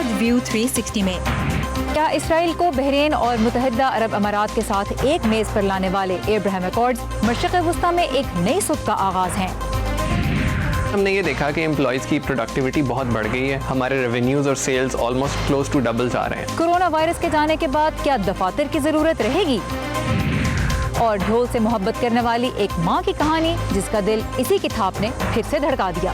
آج ویو 360 میں کیا اسرائیل کو بحرین اور متحدہ عرب امارات کے ساتھ ایک میز پر لانے والے ابراہیم ایکارڈز مشرق وسطیٰ میں ایک نئی صبح کا آغاز ہیں؟ ہم نے یہ دیکھا کہ امپلائیز کی پروڈکٹیوٹی بہت بڑھ گئی ہے. ہمارے ریونیوز اور sales almost close to double جا رہے ہیں. کورونا وائرس کے جانے کے بعد کیا دفاتر کی ضرورت رہے گی؟ اور ڈھول سے محبت کرنے والی ایک ماں کی کہانی جس کا دل اسی کی تھاپ نے پھر سے دھڑکا دیا.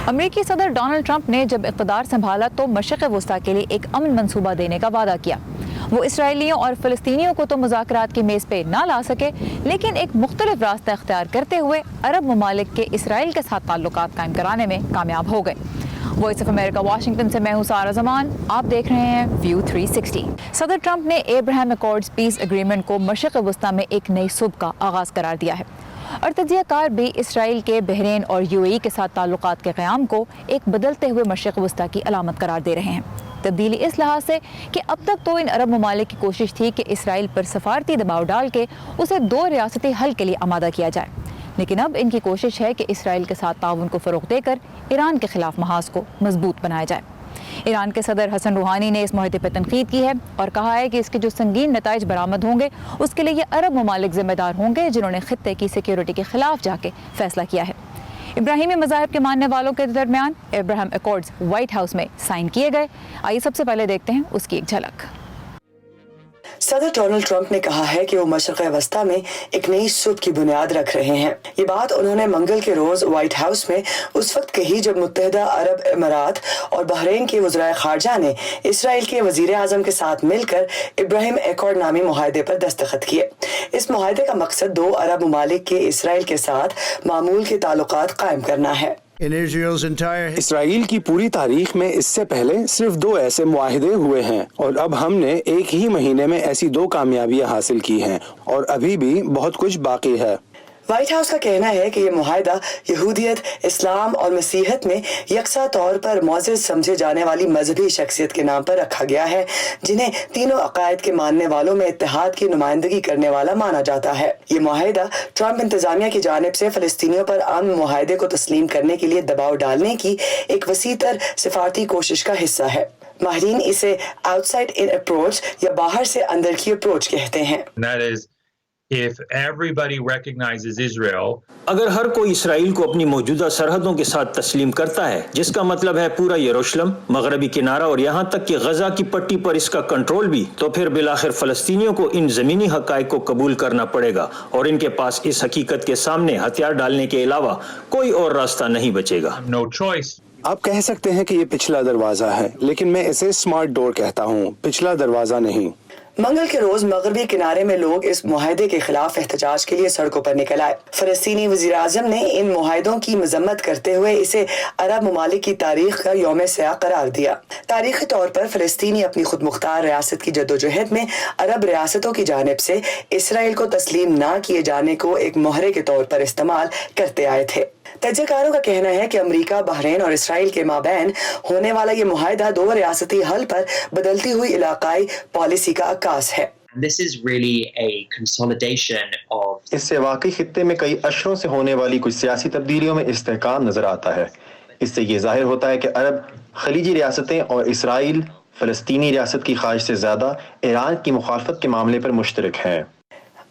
امریکی صدر ڈونلڈ ٹرمپ نے جب اقتدار سنبھالا تو مشرق وسطیٰ کے لیے ایک امن منصوبہ دینے کا وعدہ کیا. وہ اسرائیلیوں اور فلسطینیوں کو تو مذاکرات کی میز پہ نہ لا سکے، لیکن ایک مختلف راستہ اختیار کرتے ہوئے عرب ممالک کے اسرائیل کے ساتھ تعلقات قائم کرانے میں کامیاب ہو گئے. وائس آف امریکہ واشنگٹن سے میں ہوں سارہ زمان، آپ دیکھ رہے ہیں ویو 360. صدر ٹرمپ نے ابراہیم ایکارڈز پیس اگریمنٹ کو مشرق وسطیٰ میں ایک نئی صبح کا آغاز قرار دیا ہے، اور تجزیہ کار بھی اسرائیل کے بحرین اور UAE کے ساتھ تعلقات کے قیام کو ایک بدلتے ہوئے مشرق وسطیٰ کی علامت قرار دے رہے ہیں. تبدیلی اس لحاظ سے کہ اب تک تو ان عرب ممالک کی کوشش تھی کہ اسرائیل پر سفارتی دباؤ ڈال کے اسے 2 ریاستی حل کے لیے آمادہ کیا جائے، لیکن اب ان کی کوشش ہے کہ اسرائیل کے ساتھ تعاون کو فروغ دے کر ایران کے خلاف محاذ کو مضبوط بنایا جائے. ایران کے صدر حسن روحانی نے اس معاہدے پر تنقید کی ہے اور کہا ہے کہ اس کے جو سنگین نتائج برآمد ہوں گے اس کے لیے یہ عرب ممالک ذمہ دار ہوں گے جنہوں نے خطے کی سیکیورٹی کے خلاف جا کے فیصلہ کیا ہے. ابراہیمی مذاہب کے ماننے والوں کے درمیان ابراہیم ایکارڈز وائٹ ہاؤس میں سائن کیے گئے. آئیے سب سے پہلے دیکھتے ہیں اس کی ایک جھلک. صدر ڈونلڈ ٹرمپ نے کہا ہے کہ وہ مشرق وسطیٰ میں ایک نئی صبح کی بنیاد رکھ رہے ہیں. یہ بات انہوں نے منگل کے روز وائٹ ہاؤس میں اس وقت کہی جب متحدہ عرب امارات اور بحرین کے وزرائے خارجہ نے اسرائیل کے وزیر اعظم کے ساتھ مل کر ابراہیم ایکارڈ نامی معاہدے پر دستخط کیے. اس معاہدے کا مقصد 2 عرب ممالک کے اسرائیل کے ساتھ معمول کے تعلقات قائم کرنا ہے. اسرائیل کی پوری تاریخ میں اس سے پہلے صرف 2 ایسے معاہدے ہوئے ہیں، اور اب ہم نے ایک ہی مہینے میں ایسی 2 کامیابیاں حاصل کی ہیں، اور ابھی بھی بہت کچھ باقی ہے. وائٹ ہاؤس کا کہنا ہے کہ یہ معاہدہ یہودیت، اسلام اور مسیحیت میں یکساں طور پر معزز سمجھے جانے والی مذہبی شخصیت کے نام پر رکھا گیا ہے، جنہیں تینوں عقائد کے ماننے والوں میں اتحاد کی نمائندگی کرنے والا مانا جاتا ہے. یہ معاہدہ ٹرمپ انتظامیہ کی جانب سے فلسطینیوں پر امن معاہدے کو تسلیم کرنے کے لیے دباؤ ڈالنے کی ایک وسیع تر سفارتی کوشش کا حصہ ہے. ماہرین اسے آؤٹ سائڈ ان اپروچ یا باہر سے اندر کی اپروچ کہتے ہیں. If everybody recognizes Israel, اگر ہر کوئی اسرائیل کو اپنی موجودہ سرحدوں کے ساتھ تسلیم کرتا ہے، جس کا مطلب ہے پورا یروشلم، مغربی کنارہ اور یہاں تک کہ غزہ کی پٹی پر اس کا کنٹرول بھی، تو پھر بالآخر فلسطینیوں کو ان زمینی حقائق کو قبول کرنا پڑے گا، اور ان کے پاس اس حقیقت کے سامنے ہتھیار ڈالنے کے علاوہ کوئی اور راستہ نہیں بچے گا. no choice. آپ کہہ سکتے ہیں کہ یہ پچھلا دروازہ ہے، لیکن میں اسے اسمارٹ ڈور کہتا ہوں، پچھلا دروازہ نہیں. منگل کے روز مغربی کنارے میں لوگ اس معاہدے کے خلاف احتجاج کے لیے سڑکوں پر نکل آئے. فلسطینی وزیر اعظم نے ان معاہدوں کی مذمت کرتے ہوئے اسے عرب ممالک کی تاریخ کا یوم سیاہ قرار دیا. تاریخی طور پر فلسطینی اپنی خود مختار ریاست کی جدوجہد میں عرب ریاستوں کی جانب سے اسرائیل کو تسلیم نہ کیے جانے کو ایک مہرے کے طور پر استعمال کرتے آئے تھے. تجزیہ کاروں کا کہنا ہے کہ امریکہ، بحرین اور اسرائیل کے مابین ہونے والا یہ معاہدہ 2 ریاستی حل پر بدلتی ہوئی علاقائی پالیسی کا عکاس ہے. This is really a consolidation of. اس سے واقعی خطے میں کئی اشروں سے ہونے والی کچھ سیاسی تبدیلیوں میں استحکام نظر آتا ہے. اس سے یہ ظاہر ہوتا ہے کہ عرب خلیجی ریاستیں اور اسرائیل فلسطینی ریاست کی خواہش سے زیادہ ایران کی مخالفت کے معاملے پر مشترک ہیں.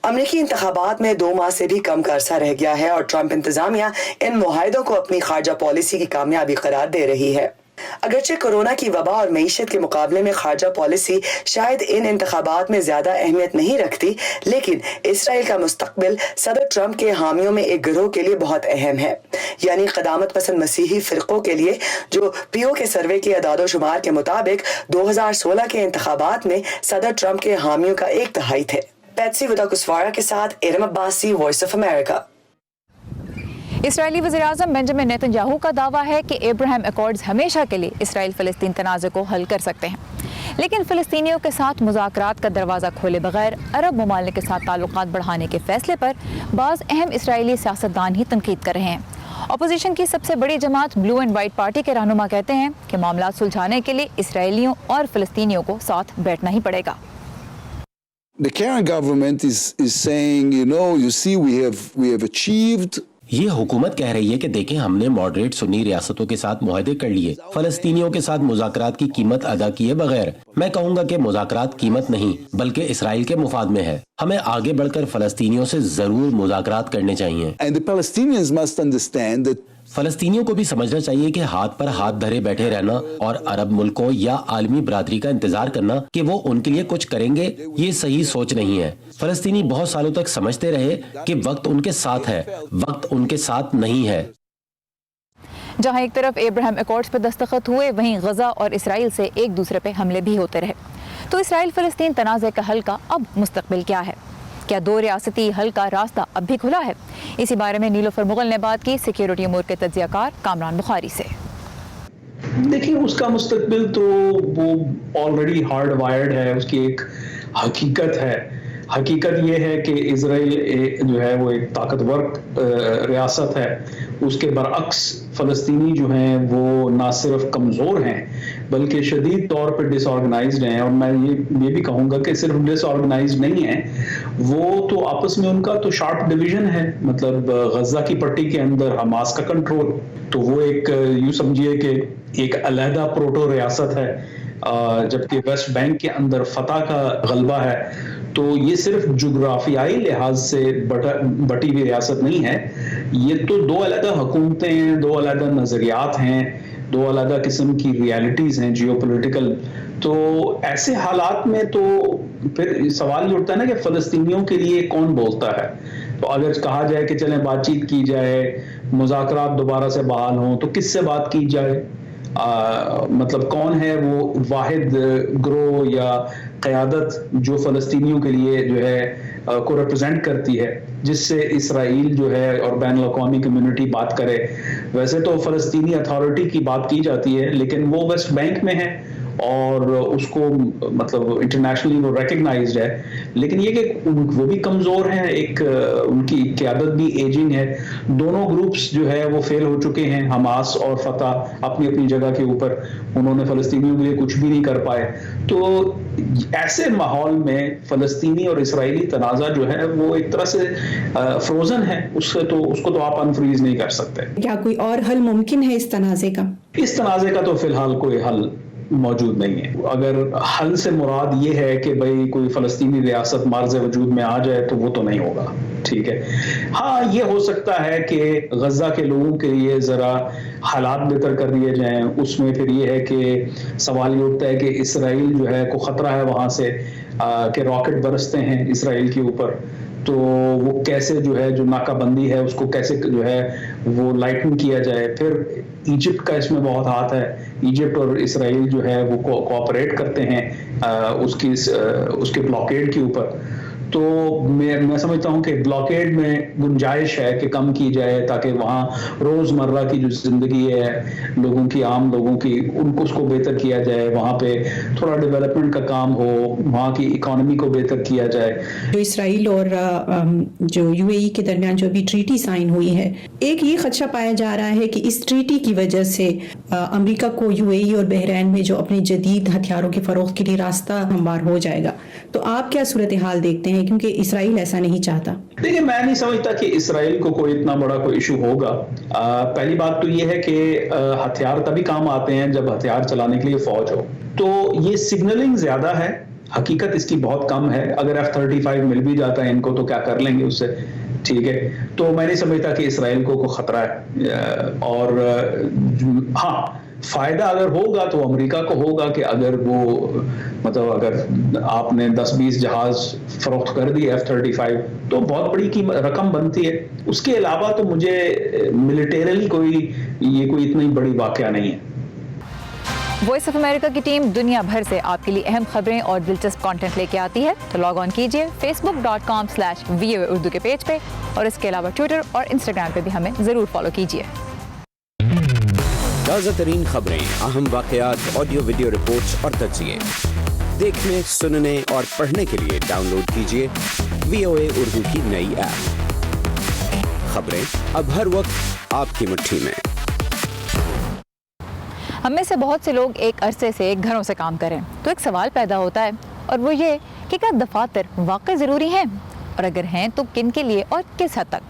امریکی انتخابات میں 2 ماہ سے بھی کم کا عرصہ رہ گیا ہے اور ٹرمپ انتظامیہ ان معاہدوں کو اپنی خارجہ پالیسی کی کامیابی قرار دے رہی ہے. اگرچہ کورونا کی وبا اور معیشت کے مقابلے میں خارجہ پالیسی شاید ان انتخابات میں زیادہ اہمیت نہیں رکھتی، لیکن اسرائیل کا مستقبل صدر ٹرمپ کے حامیوں میں ایک گروہ کے لیے بہت اہم ہے، یعنی قدامت پسند مسیحی فرقوں کے لیے، جو پیو کے سروے کے اعداد و شمار کے مطابق 2016 کے انتخابات میں صدر ٹرمپ کے حامیوں کا 1/3 تھے. پیٹسی وداکسوارا کے ساتھ ایرم عباسی، وائس آف امریکہ. اسرائیلی وزیراعظم بنجمن نیتن یاہو کا دعویٰ ہے کہ ابراہیم ایکارڈز ہمیشہ کے لیے اسرائیل فلسطین تنازع کو حل کر سکتے ہیں، لیکن فلسطینیوں کے ساتھ مذاکرات کا دروازہ کھولے بغیر عرب ممالک کے ساتھ تعلقات بڑھانے کے فیصلے پر بعض اہم اسرائیلی سیاستدان ہی تنقید کر رہے ہیں. اپوزیشن کی سب سے بڑی جماعت بلو اینڈ وائٹ پارٹی کے رہنما کہتے ہیں کہ معاملات سلجھانے کے لیے اسرائیلیوں اور فلسطینیوں کو ساتھ بیٹھنا ہی پڑے گا. The current government is saying, you see, we have achieved. یہ حکومت کہہ رہی ہے کہ دیکھیں ہم نے ماڈریٹ سنی ریاستوں کے ساتھ معاہدے کر لیے، فلسطینیوں کے ساتھ مذاکرات کی قیمت ادا کیے بغیر۔ میں کہوں گا کہ مذاکرات قیمت نہیں بلکہ اسرائیل کے مفاد میں ہے۔ ہمیں آگے بڑھ کر فلسطینیوں سے ضرور مذاکرات کرنے چاہیے۔ فلسطینیوں کو بھی سمجھنا چاہیے کہ ہاتھ پر ہاتھ دھرے بیٹھے رہنا اور عرب ملکوں یا عالمی برادری کا انتظار کرنا کہ وہ ان کے لیے کچھ کریں گے، یہ صحیح سوچ نہیں ہے۔ فلسطینی بہت سالوں تک سمجھتے رہے کہ وقت ان کے ساتھ ہے، وقت ان کے ساتھ نہیں ہے۔ جہاں ایک طرف ابراہیم ایکارڈز پر دستخط ہوئے، وہیں غزہ اور اسرائیل سے ایک دوسرے پہ حملے بھی ہوتے رہے۔ تو اسرائیل فلسطین تنازع کا حل کا اب مستقبل کیا ہے؟ کیا دو ریاستی حل کا راستہ اب بھی کھلا ہے؟ اسی بارے میں نیلوفر مغل نے بات کی سیکیورٹی امور کے تجزیہ کار کامران بخاری سے۔ دیکھیں اس کا مستقبل تو وہ آلریڈی ہارڈ وائرڈ ہے، اس کی ایک حقیقت ہے۔ حقیقت یہ ہے کہ اسرائیل جو ہے وہ ایک طاقتور ریاست ہے، اس کے برعکس فلسطینی جو ہیں وہ نہ صرف کمزور ہیں بلکہ شدید طور پر ڈس آرگنائزڈ ہیں، اور میں یہ بھی کہوں گا کہ صرف ڈس آرگنائزڈ نہیں ہیں، وہ تو آپس میں ان کا تو شارپ ڈویژن ہے۔ مطلب غزہ کی پٹی کے اندر حماس کا کنٹرول، تو وہ ایک یوں سمجھیے کہ ایک علیحدہ پروٹو ریاست ہے، جبکہ ویسٹ بینک کے اندر فتح کا غلبہ ہے۔ تو یہ صرف جغرافیائی لحاظ سے بٹی ہوئی ریاست نہیں ہے، یہ تو دو علیحدہ حکومتیں ہیں، دو علیحدہ نظریات ہیں، دو علیحدہ قسم کی ریالٹیز ہیں جیو پولیٹیکل۔ تو ایسے حالات میں تو پھر سوال یہ اٹھتا ہے نا کہ فلسطینیوں کے لیے کون بولتا ہے؟ تو اگر کہا جائے کہ چلیں بات چیت کی جائے، مذاکرات دوبارہ سے بحال ہوں، تو کس سے بات کی جائے؟ مطلب کون ہے وہ واحد گروہ یا قیادت جو فلسطینیوں کے لیے جو ہے کو ریپرزینٹ کرتی ہے، جس سے اسرائیل جو ہے اور بین الاقوامی کمیونٹی بات کرے؟ ویسے تو فلسطینی اتھارٹی کی بات کی جاتی ہے، لیکن وہ ویسٹ بینک میں ہے اور اس کو مطلب انٹرنیشنلی وہ ریکگنائزڈ ہے، لیکن یہ کہ وہ بھی کمزور ہیں، ایک ان کی قیادت بھی ایجنگ ہے۔ دونوں گروپس جو ہے وہ فیل ہو چکے ہیں، حماس اور فتح اپنی اپنی جگہ کے اوپر، انہوں نے فلسطینیوں کے لیے کچھ بھی نہیں کر پائے۔ تو ایسے ماحول میں فلسطینی اور اسرائیلی تنازع جو ہے وہ ایک طرح سے فروزن ہے، اس کو تو آپ انفریز نہیں کر سکتے۔ کیا کوئی اور حل ممکن ہے اس تنازع کا؟ اس تنازع کا تو فی الحال کوئی حل موجود نہیں ہے۔ اگر حل سے مراد یہ ہے کہ بھئی کوئی فلسطینی ریاست معرض وجود میں آ جائے تو وہ تو نہیں ہوگا، ٹھیک ہے۔ ہاں یہ ہو سکتا ہے کہ غزہ کے لوگوں کے لیے ذرا حالات بہتر کر دیے جائیں، اس میں پھر یہ ہے کہ سوال یہ اٹھتا ہے کہ اسرائیل جو ہے کو خطرہ ہے وہاں سے کہ راکٹ برستے ہیں اسرائیل کے اوپر، تو وہ کیسے جو ہے جو ناکہ بندی ہے اس کو کیسے جو ہے وہ لائٹن کیا جائے۔ پھر ایجپٹ کا اس میں بہت ہاتھ ہے، ایجپٹ اور اسرائیل جو ہے وہ کوآپریٹ کرتے ہیں اس کے بلاکیڈ کے اوپر۔ تو میں سمجھتا ہوں کہ بلاکیڈ میں گنجائش ہے کہ کم کی جائے تاکہ وہاں روزمرہ کی جو زندگی ہے لوگوں کی، عام لوگوں کی، ان کو اس کو بہتر کیا جائے، وہاں پہ تھوڑا ڈیولپمنٹ کا کام ہو، وہاں کی اکانومی کو بہتر کیا جائے۔ جو اسرائیل اور جو یو اے ای کے درمیان جو ابھی ٹریٹی سائن ہوئی ہے، ایک یہ خدشہ پایا جا رہا ہے کہ اس ٹریٹی کی وجہ سے امریکہ کو یو اے ای اور بحرین میں جو اپنے جدید ہتھیاروں کے فروغ کے لیے راستہ ہموار ہو جائے گا۔ تو آپ کیا صورتحال دیکھتے ہیں، کیونکہ اسرائیل ایسا نہیں چاہتا؟ دیکھیں میں نہیں سمجھتا کہ اسرائیل کو کوئی اتنا بڑا کوئی ایشو ہوگا۔ پہلی بات تو یہ ہے کہ ہتھیار تبھی کام آتے ہیں جب ہتھیار چلانے کے لیے فوج ہو، تو یہ سگنلنگ زیادہ ہے، حقیقت اس کی بہت کم ہے۔ اگر F-35 مل بھی جاتا ہے ان کو تو کیا کر لیں گے اس سے، ٹھیک ہے۔ تو میں نہیں سمجھتا کہ اسرائیل کو کوئی خطرہ ہے، اور ہاں فائدہ اگر ہوگا تو امریکہ کو ہوگا کہ اگر وہ مطلب اگر آپ نے 10-20 جہاز فروخت کر دیے F-35 تو بہت بڑی رقم بنتی ہے۔ اس کے علاوہ تو مجھے ملیٹریلی یہ کوئی اتنی بڑی واقعہ نہیں ہے۔ وائس آف امریکہ کی ٹیم دنیا بھر سے آپ کے لیے اہم خبریں اور دلچسپ کانٹینٹ لے کے آتی ہے، تو لاگ آن کیجیے facebook.com/VOA اردو کے پیج پہ، اور اس کے علاوہ ٹویٹر اور انسٹاگرام پہ بھی ہمیں ضرور فالو کیجیے۔ تازہ ترین خبریں، اہم واقعات، آڈیو ویڈیو رپورٹس اور تجزیے دیکھنے، سننے اور پڑھنے کے لیے ڈاؤن لوڈ کیجیے VOA اردو کی نئی ایپ۔ خبریں اب ہر وقت آپ کی مٹھی میں۔ ہم میں سے بہت سے لوگ ایک عرصے سے گھروں سے کام کریں تو ایک سوال پیدا ہوتا ہے، اور وہ یہ کہ کیا دفاتر واقعی ضروری ہیں، اور اگر ہیں تو کن کے لیے اور کس حد تک؟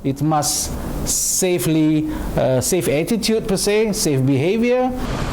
It must safe attitude per se, safe behavior.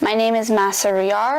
My name is Mahsa Riyar.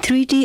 3D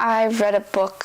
I read a book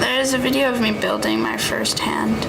There is a video of me building my first hand.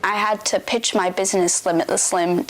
I had to pitch my business Limitless Slim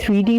3D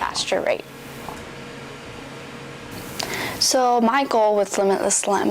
Faster rate. So my goal with Limitless Slim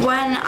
when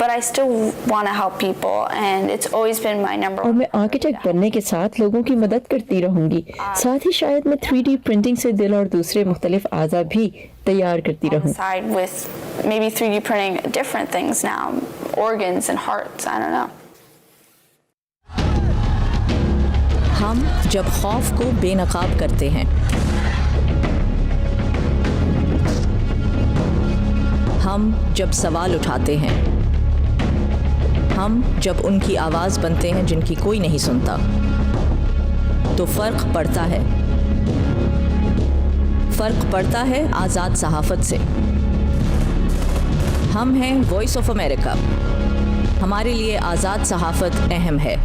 but I still want to help people, and it's always been my number اور one. میں architect بننے کے ساتھ لوگوں کی مدد کرتی رہوں گی. ساتھ ہی شاید میں 3D پرنٹنگ سے دل اور دوسرے مختلف اعضاء بھی تیار کرتی رہوں. Side with maybe 3D printing different things now, organs and hearts, I don't know. ہم جب خوف کو بے نقاب کرتے ہیں، ہم جب سوال اٹھاتے ہیں، ہم جب ان کی آواز بنتے ہیں جن کی کوئی نہیں سنتا، تو فرق پڑتا ہے. فرق پڑتا ہے آزاد صحافت سے. ہم ہیں وائس آف امریکہ. ہمارے لیے آزاد صحافت اہم ہے.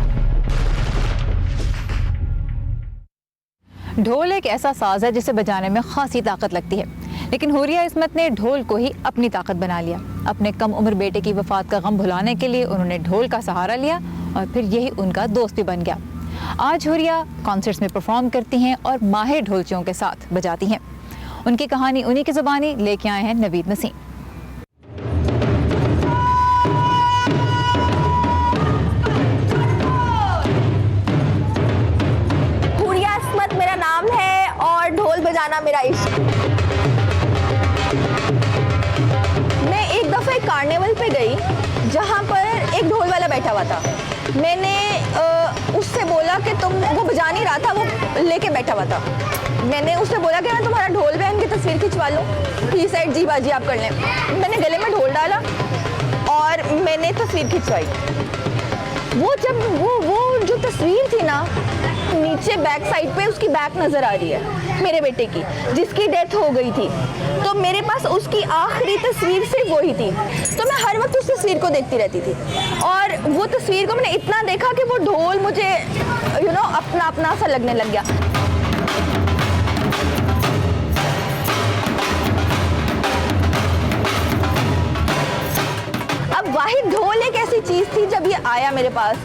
ڈھول ایک ایسا ساز ہے جسے بجانے میں خاصی طاقت لگتی ہے، لیکن حوریہ عصمت نے ڈھول کو ہی اپنی طاقت بنا لیا. اپنے کم عمر بیٹے کی وفات کا غم بھلانے کے لیے انہوں نے ڈھول کا سہارا لیا اور پھر یہی ان کا دوست بھی بن گیا. آج حوریہ کانسرٹس میں پرفارم کرتی ہیں اور ماہر ڈھولچیوں کے ساتھ بجاتی ہیں. ان کی کہانی انہی کی زبانی لے کے آئے ہیں نوید نسیم. حوریہ عصمت میرا نام ہے اور ڈھول بجانا میرا عشق. میں ایک دفعہ کارنیول پہ گئی جہاں پر ایک ڈھول والا بیٹھا ہوا تھا. میں نے اس سے بولا کہ تم، وہ بجا نہیں رہا تھا، وہ لے کے بیٹھا ہوا تھا. میں نے اس سے بولا کہ میں تمہارا ڈھول پہن کے تصویر کھنچوا لوں. ہی سیڈ جی باجی آپ کر لیں. میں نے گلے میں ڈھول ڈالا اور میں نے تصویر کھنچوائی. وہ جب وہ جو تصویر تھی نا، نیچے بیک سائڈ پہ اس کی بیک نظر آ رہی ہے میرے بیٹے کی جس کی ڈیتھ ہو گئی تھی. تو میرے پاس اس کی آخری تصویر صرف وہی تھی. تو میں ہر وقت اس تصویر کو دیکھتی رہتی تھی اور وہ تصویر کو میں نے اتنا دیکھا کہ وہ ڈھول مجھے اپنا اپنا سا لگنے لگ گیا. اب واحد ڈھول ایک ایسی چیز تھی جب یہ آیا میرے پاس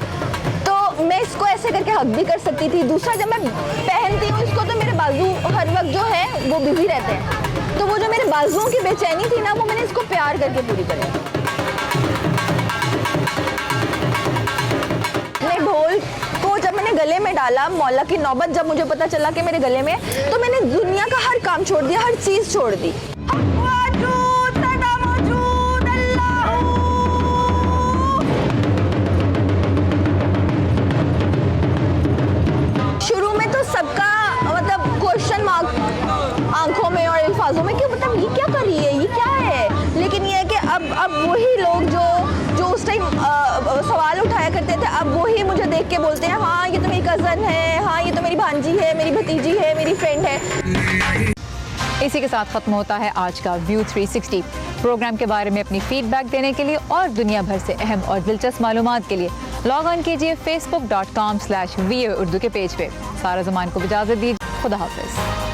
تو میں اس کو ایسے کر کے حق بھی کر سکتی تھی. دوسرا جب میں پہنتی ہوں اس کو تو میرے بازو ہر وقت جو ہے وہ بزی رہتے ہیں. تو وہ جو میرے بازوؤں کی بے چینی تھی نا، وہ میں نے اس کو پیار کر کے پوری کری. میں ڈھول کو جب میں نے گلے میں ڈالا، مولا کی نوبت جب مجھے پتا چلا کہ میرے گلے میں، تو میں نے دنیا کا ہر کام چھوڑ دیا، ہر چیز چھوڑ دی. شروع میں تو سب کا مطلب کوشچن مارک آنکھوں میں اور الفاظوں میں کہ مطلب یہ کیا کر رہی ہے، یہ کیا ہے. لیکن یہ ہے کہ اب وہی لوگ جو اس ٹائم سوال اٹھایا کرتے تھے، اب وہی مجھے دیکھ کے بولتے ہیں ہاں یہ تو میری کزن ہے، ہاں یہ تو میری بھانجی ہے، میری بھتیجی ہے، میری فرینڈ ہے. اسی کے ساتھ ختم ہوتا ہے آج کا ویو 360. پروگرام کے بارے میں اپنی فیڈ بیک دینے کے لیے اور دنیا بھر سے اہم اور دلچسپ معلومات کے لیے لاگ آن کیجیے facebook.com/VOA اردو کے پیج پہ. سارا زمان کو اجازت دیجیے. خدا حافظ.